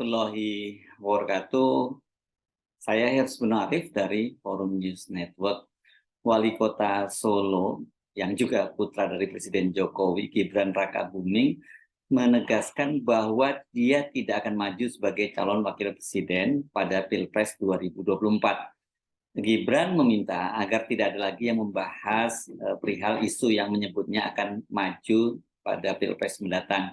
warahmatullahi wabarakatuh. Saya Hersbun Arif dari Forum News Network. Wali Kota Solo yang juga putra dari Presiden Jokowi, Gibran Rakabuming, menegaskan bahwa dia tidak akan maju sebagai calon wakil presiden pada Pilpres 2024. Gibran meminta agar tidak ada lagi yang membahas perihal isu yang menyebutnya akan maju pada Pilpres mendatang.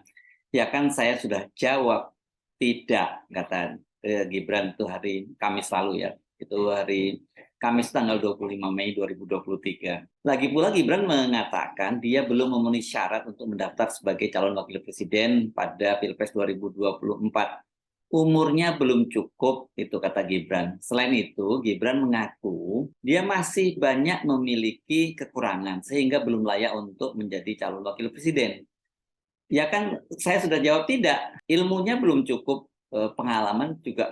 Ya kan saya sudah jawab tidak, kata Gibran itu hari Kamis lalu ya. Itu hari Kamis tanggal 25 Mei 2023. Lagi pula Gibran mengatakan dia belum memenuhi syarat untuk mendaftar sebagai calon wakil presiden pada Pilpres 2024. Umurnya belum cukup, itu kata Gibran. Selain itu, Gibran mengaku dia masih banyak memiliki kekurangan sehingga belum layak untuk menjadi calon wakil presiden. Ya kan saya sudah jawab tidak, ilmunya belum cukup, pengalaman juga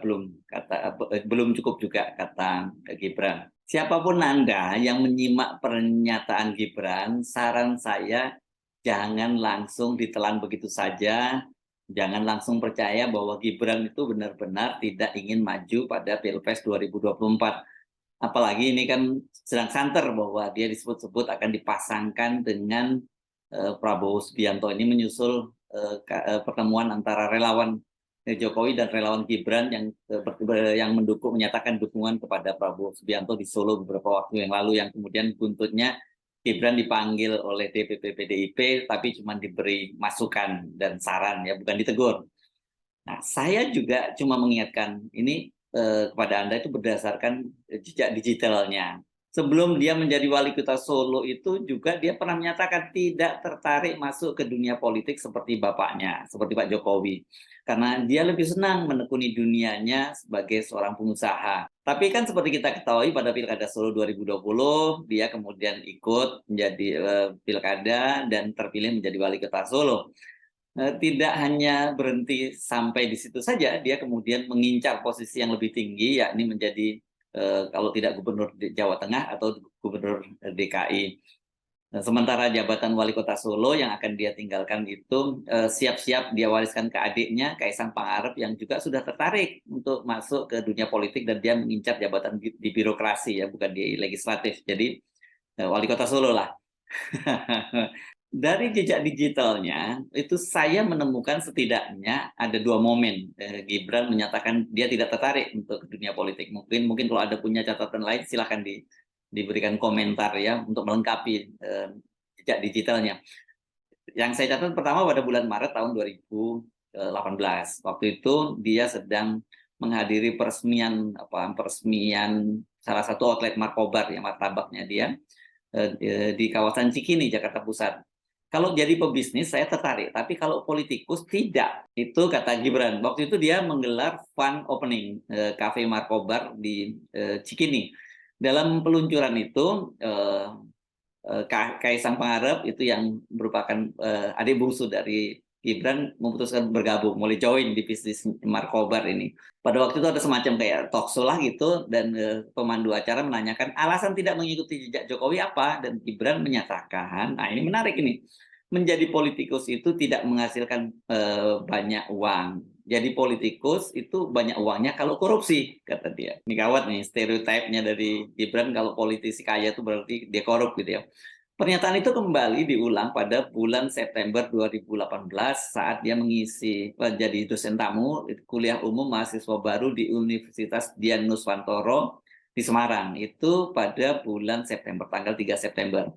belum cukup juga kata Gibran. Siapapun Anda yang menyimak pernyataan Gibran, saran saya jangan langsung ditelan begitu saja, jangan langsung percaya bahwa Gibran itu benar-benar tidak ingin maju pada Pilpres 2024. Apalagi ini kan sedang santer bahwa dia disebut-sebut akan dipasangkan dengan Prabowo Subianto. Ini menyusul pertemuan antara relawan Jokowi dan relawan Gibran yang menyatakan dukungan kepada Prabowo Subianto di Solo beberapa waktu yang lalu, yang kemudian buntutnya Gibran dipanggil oleh DPP PDIP tapi cuma diberi masukan dan saran, ya bukan ditegur. Nah, saya juga cuma mengingatkan ini kepada Anda itu berdasarkan jejak digitalnya. Sebelum dia menjadi wali kota Solo itu juga dia pernah menyatakan tidak tertarik masuk ke dunia politik seperti bapaknya, seperti Pak Jokowi. Karena dia lebih senang menekuni dunianya sebagai seorang pengusaha. Tapi kan seperti kita ketahui pada Pilkada Solo 2020, dia kemudian ikut menjadi pilkada dan terpilih menjadi wali kota Solo. Tidak hanya berhenti sampai di situ saja, dia kemudian mengincar posisi yang lebih tinggi, yakni menjadi kalau tidak gubernur Jawa Tengah atau gubernur DKI. Nah, sementara jabatan wali kota Solo yang akan dia tinggalkan itu siap-siap dia wariskan ke adiknya, Kaisang Pangarep, yang juga sudah tertarik untuk masuk ke dunia politik dan dia mengincar jabatan di birokrasi, ya bukan di legislatif. Jadi wali kota Solo lah. Dari jejak digitalnya, itu saya menemukan setidaknya ada dua momen Gibran menyatakan dia tidak tertarik untuk dunia politik. Mungkin kalau ada punya catatan lain, silahkan diberikan komentar ya untuk melengkapi jejak digitalnya. Yang saya catat pertama pada bulan Maret tahun 2018. Waktu itu dia sedang menghadiri peresmian salah satu outlet markobar, ya martabaknya dia di kawasan Cikini, Jakarta Pusat. Kalau jadi pebisnis saya tertarik, tapi kalau politikus tidak. Itu kata Gibran. Waktu itu dia menggelar fund opening cafe markobar di Cikini. Dalam peluncuran itu Kaisang Pangarep itu yang merupakan adik bungsu dari Gibran memutuskan bergabung, mulai join di bisnis markobar ini. Pada waktu itu ada semacam kayak talk show lah gitu, dan pemandu acara menanyakan alasan tidak mengikuti jejak Jokowi apa, dan Gibran menyatakan, nah ini menarik ini, menjadi politikus itu tidak menghasilkan banyak uang. Jadi politikus itu banyak uangnya kalau korupsi, kata dia. Ini gawat nih, stereotipnya dari Gibran kalau politisi kaya itu berarti dia korup gitu ya. Pernyataan itu kembali diulang pada bulan September 2018 saat dia mengisi jadi dosen tamu kuliah umum mahasiswa baru di Universitas Dian Nuswantoro di Semarang. Itu pada bulan September, tanggal 3 September.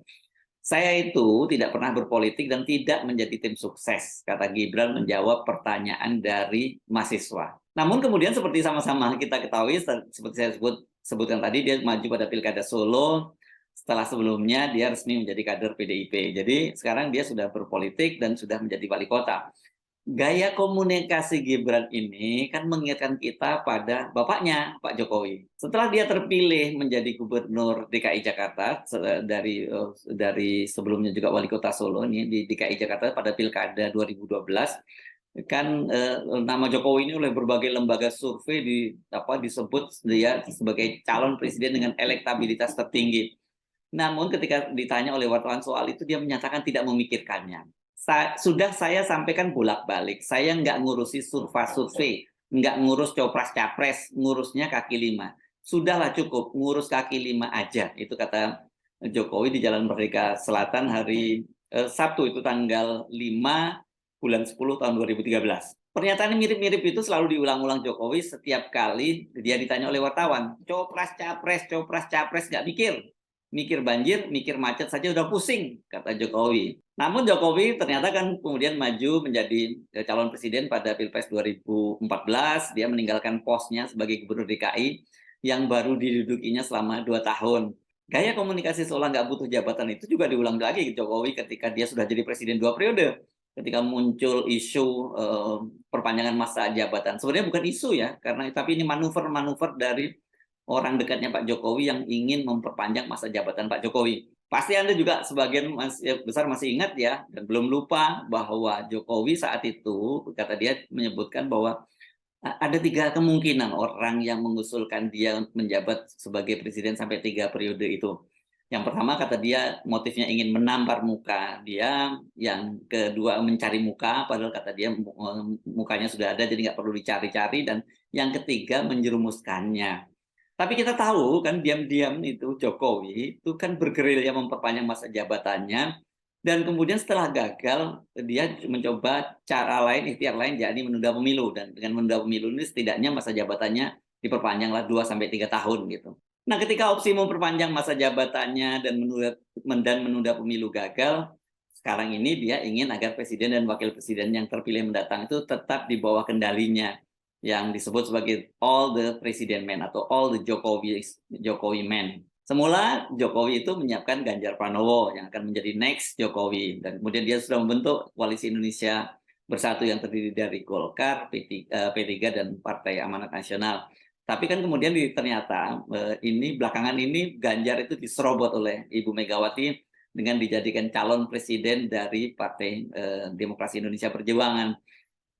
Saya itu tidak pernah berpolitik dan tidak menjadi tim sukses, kata Gibran menjawab pertanyaan dari mahasiswa. Namun kemudian seperti sama-sama kita ketahui, seperti saya sebutkan tadi, dia maju pada Pilkada Solo. Setelah sebelumnya dia resmi menjadi kader PDIP. Jadi sekarang dia sudah berpolitik dan sudah menjadi wali kota. Gaya komunikasi Gibran ini kan mengingatkan kita pada bapaknya, Pak Jokowi. Setelah dia terpilih menjadi gubernur DKI Jakarta dari sebelumnya juga wali kota Solo ini di DKI Jakarta pada Pilkada 2012, kan nama Jokowi ini oleh berbagai lembaga survei disebut dia sebagai calon presiden dengan elektabilitas tertinggi. Namun ketika ditanya oleh wartawan soal itu, dia menyatakan tidak memikirkannya. Sudah saya sampaikan bolak-balik, saya nggak ngurusi survei, nggak ngurus copras-capres, ngurusnya kaki lima. Sudahlah cukup, ngurus kaki lima aja. Itu kata Jokowi di Jalan Merdeka Selatan hari Sabtu, itu tanggal 5 bulan 10 tahun 2013. Pernyataan mirip-mirip itu selalu diulang-ulang Jokowi setiap kali dia ditanya oleh wartawan. Copras capres, nggak mikir. Mikir banjir, mikir macet saja udah pusing, kata Jokowi. Namun Jokowi ternyata kan kemudian maju menjadi calon presiden pada Pilpres 2014. Dia meninggalkan posnya sebagai gubernur DKI yang baru didudukinya selama 2 tahun. Gaya komunikasi seolah nggak butuh jabatan itu juga diulang lagi Jokowi ketika dia sudah jadi presiden 2 periode. Ketika muncul isu perpanjangan masa jabatan. Sebenarnya bukan isu ya, tapi ini manuver-manuver dari orang dekatnya Pak Jokowi yang ingin memperpanjang masa jabatan Pak Jokowi. Pasti Anda juga sebagian besar masih ingat ya, dan belum lupa bahwa Jokowi saat itu, kata dia menyebutkan bahwa ada 3 kemungkinan orang yang mengusulkan dia menjabat sebagai presiden sampai 3 periode itu. Yang pertama kata dia motifnya ingin menampar muka dia, yang kedua mencari muka, padahal kata dia mukanya sudah ada jadi nggak perlu dicari-cari, dan yang ketiga menjerumuskannya. Tapi kita tahu kan diam-diam itu Jokowi itu kan bergerilya memperpanjang masa jabatannya, dan kemudian setelah gagal dia mencoba cara lain, ikhtiar lain, yakni menunda pemilu, dan dengan menunda pemilu ini setidaknya masa jabatannya diperpanjanglah 2 sampai 3 tahun gitu. Nah, ketika opsi memperpanjang masa jabatannya dan menunda pemilu gagal, sekarang ini dia ingin agar presiden dan wakil presiden yang terpilih mendatang itu tetap di bawah kendalinya, yang disebut sebagai all the president men atau all the Jokowi men. Semula Jokowi itu menyiapkan Ganjar Pranowo yang akan menjadi next Jokowi, dan kemudian dia sudah membentuk Koalisi Indonesia Bersatu yang terdiri dari Golkar, P3 dan Partai Amanat Nasional. Tapi kan kemudian ternyata ini belakangan ini Ganjar itu diserobot oleh Ibu Megawati dengan dijadikan calon presiden dari Partai Demokrasi Indonesia Perjuangan.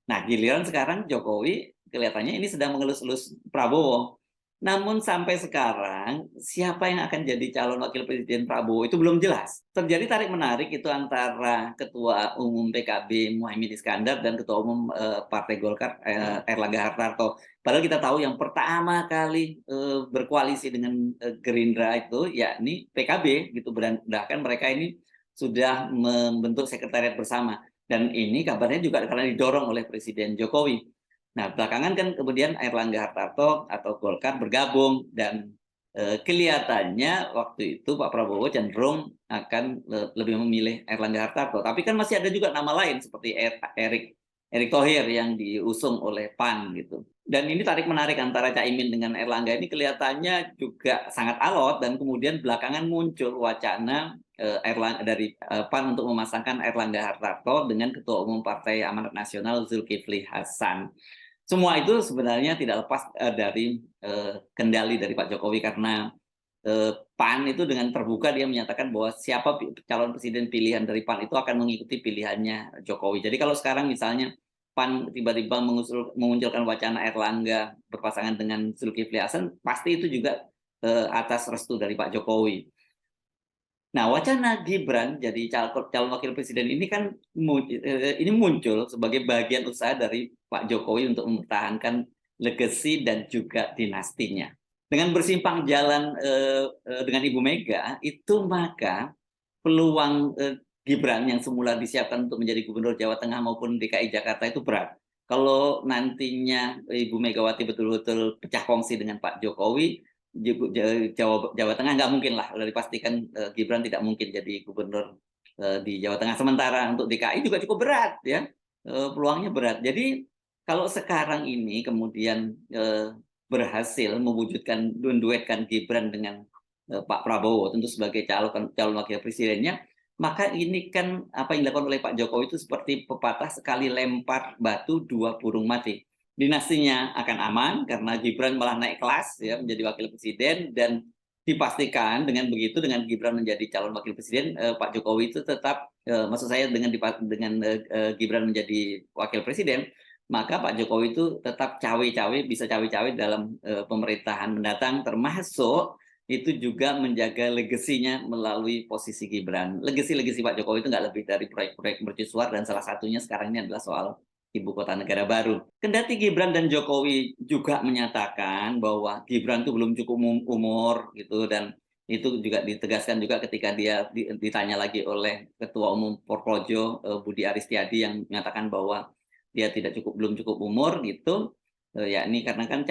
Nah, giliran sekarang Jokowi kelihatannya ini sedang mengelus-elus Prabowo. Namun sampai sekarang siapa yang akan jadi calon wakil presiden Prabowo itu belum jelas. Terjadi tarik-menarik itu antara Ketua Umum PKB Muhaimin Iskandar dan Ketua Umum Partai Golkar Erlangga Hartarto. Padahal kita tahu yang pertama kali berkoalisi dengan Gerindra itu yakni PKB gitu, bahkan mereka ini sudah membentuk sekretariat bersama. Dan ini kabarnya juga karena didorong oleh Presiden Jokowi. Nah, belakangan kan kemudian Erlangga Hartarto atau Golkar bergabung, dan kelihatannya waktu itu Pak Prabowo cenderung akan lebih memilih Erlangga Hartarto. Tapi kan masih ada juga nama lain seperti Erick Thohir yang diusung oleh PAN gitu. Dan ini tarik-menarik antara Caimin dengan Erlangga ini kelihatannya juga sangat alot, dan kemudian belakangan muncul wacana dari PAN untuk memasangkan Erlangga Hartarto dengan Ketua Umum Partai Amanat Nasional Zulkifli Hasan. Semua itu sebenarnya tidak lepas dari kendali dari Pak Jokowi, karena PAN itu dengan terbuka dia menyatakan bahwa siapa calon presiden pilihan dari PAN itu akan mengikuti pilihannya Jokowi. Jadi kalau sekarang misalnya PAN tiba-tiba mengunculkan wacana Erlangga berpasangan dengan Zulkifli Hasan, pasti itu juga atas restu dari Pak Jokowi. Nah, wacana Gibran jadi calon wakil presiden ini kan ini muncul sebagai bagian usaha dari Pak Jokowi untuk mempertahankan legasi dan juga dinastinya. Dengan bersimpang jalan dengan Ibu Mega, itu maka peluang Gibran yang semula disiapkan untuk menjadi gubernur Jawa Tengah maupun DKI Jakarta itu berat. Kalau nantinya Ibu Megawati betul-betul pecah kongsi dengan Pak Jokowi, Jawa Tengah nggak mungkin lah, udah dipastikan Gibran tidak mungkin jadi gubernur di Jawa Tengah. Sementara untuk DKI juga cukup berat ya, peluangnya berat. Jadi kalau sekarang ini kemudian berhasil mewujudkan menduetkan Gibran dengan Pak Prabowo tentu sebagai calon wakil presidennya, maka ini kan apa yang dilakukan oleh Pak Jokowi itu seperti pepatah sekali lempar batu 2 burung mati. Dinastinya akan aman karena Gibran malah naik kelas ya menjadi wakil presiden, dan dipastikan dengan begitu, dengan Gibran menjadi calon wakil presiden, Pak Jokowi itu tetap maksud saya dengan Gibran menjadi wakil presiden, maka Pak Jokowi itu tetap bisa cawe-cawe dalam pemerintahan mendatang, termasuk itu juga menjaga legasinya melalui posisi Gibran. Legasi Pak Jokowi itu nggak lebih dari proyek-proyek mercusuar, dan salah satunya sekarang ini adalah soal ibu kota negara baru. Kendati Gibran dan Jokowi juga menyatakan bahwa Gibran itu belum cukup umur gitu, dan itu juga ditegaskan juga ketika dia ditanya lagi oleh Ketua Umum Forkojo Budi Aristiadi yang menyatakan bahwa dia belum cukup umur gitu. Yakni karena kan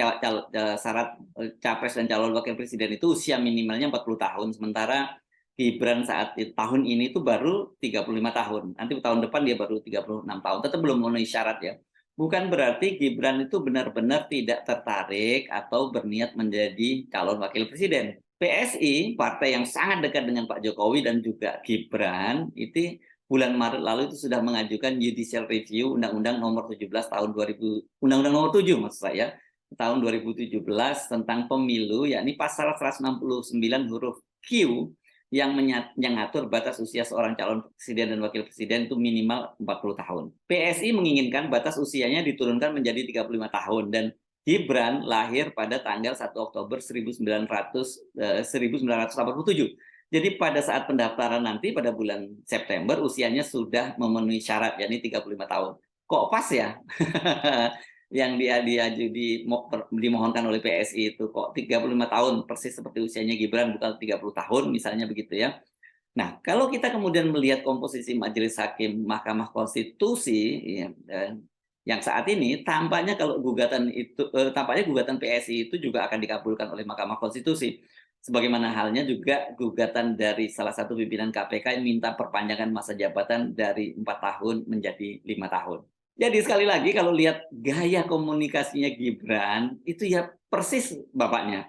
syarat capres dan calon wakil presiden itu usia minimalnya 40 tahun, sementara Gibran tahun ini itu baru 35 tahun. Nanti tahun depan dia baru 36 tahun. Tetap belum memenuhi syarat ya. Bukan berarti Gibran itu benar-benar tidak tertarik atau berniat menjadi calon wakil presiden. PSI, partai yang sangat dekat dengan Pak Jokowi dan juga Gibran, itu bulan Maret lalu itu sudah mengajukan judicial review Undang-Undang nomor 17 tahun 2000, Undang-Undang nomor 7 maksud saya, tahun 2017 tentang pemilu, yakni pasal 169 huruf Q yang mengatur batas usia seorang calon presiden dan wakil presiden itu minimal 40 tahun. PSI menginginkan batas usianya diturunkan menjadi 35 tahun, dan Gibran lahir pada tanggal 1 Oktober 1987. Jadi pada saat pendaftaran nanti pada bulan September usianya sudah memenuhi syarat, yakni 35 tahun. Kok pas ya? Yang dimohonkan oleh PSI itu kok 35 tahun, persis seperti usianya Gibran, bukan 30 tahun misalnya begitu ya. Nah, kalau kita kemudian melihat komposisi Majelis Hakim Mahkamah Konstitusi ya, yang saat ini tampaknya tampaknya gugatan PSI itu juga akan dikabulkan oleh Mahkamah Konstitusi. Sebagaimana halnya juga gugatan dari salah satu pimpinan KPK yang minta perpanjangan masa jabatan dari 4 tahun menjadi 5 tahun. Jadi sekali lagi kalau lihat gaya komunikasinya Gibran itu ya persis bapaknya.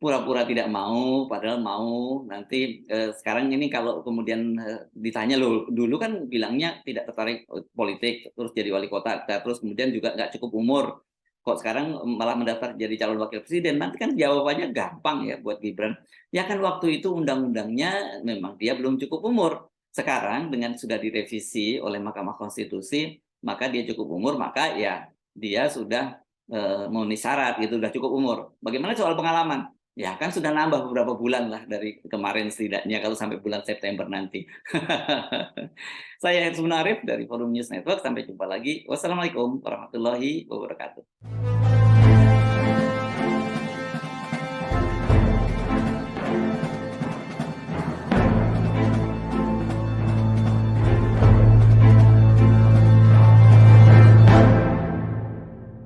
Pura-pura tidak mau, padahal mau. Nanti sekarang ini kalau kemudian ditanya loh, dulu kan bilangnya tidak tertarik politik, terus jadi wali kota, terus kemudian juga nggak cukup umur. Kok sekarang malah mendaftar jadi calon wakil presiden? Nanti kan jawabannya gampang ya buat Gibran. Ya kan waktu itu undang-undangnya memang dia belum cukup umur. Sekarang dengan sudah direvisi oleh Mahkamah Konstitusi, maka dia cukup umur, maka ya dia sudah memenuhi syarat gitu, sudah cukup umur. Bagaimana soal pengalaman? Ya kan sudah nambah beberapa bulan lah dari kemarin setidaknya kalau sampai bulan September nanti. Saya Hersum Arif dari Forum News Network. Sampai jumpa lagi. Wassalamualaikum warahmatullahi wabarakatuh.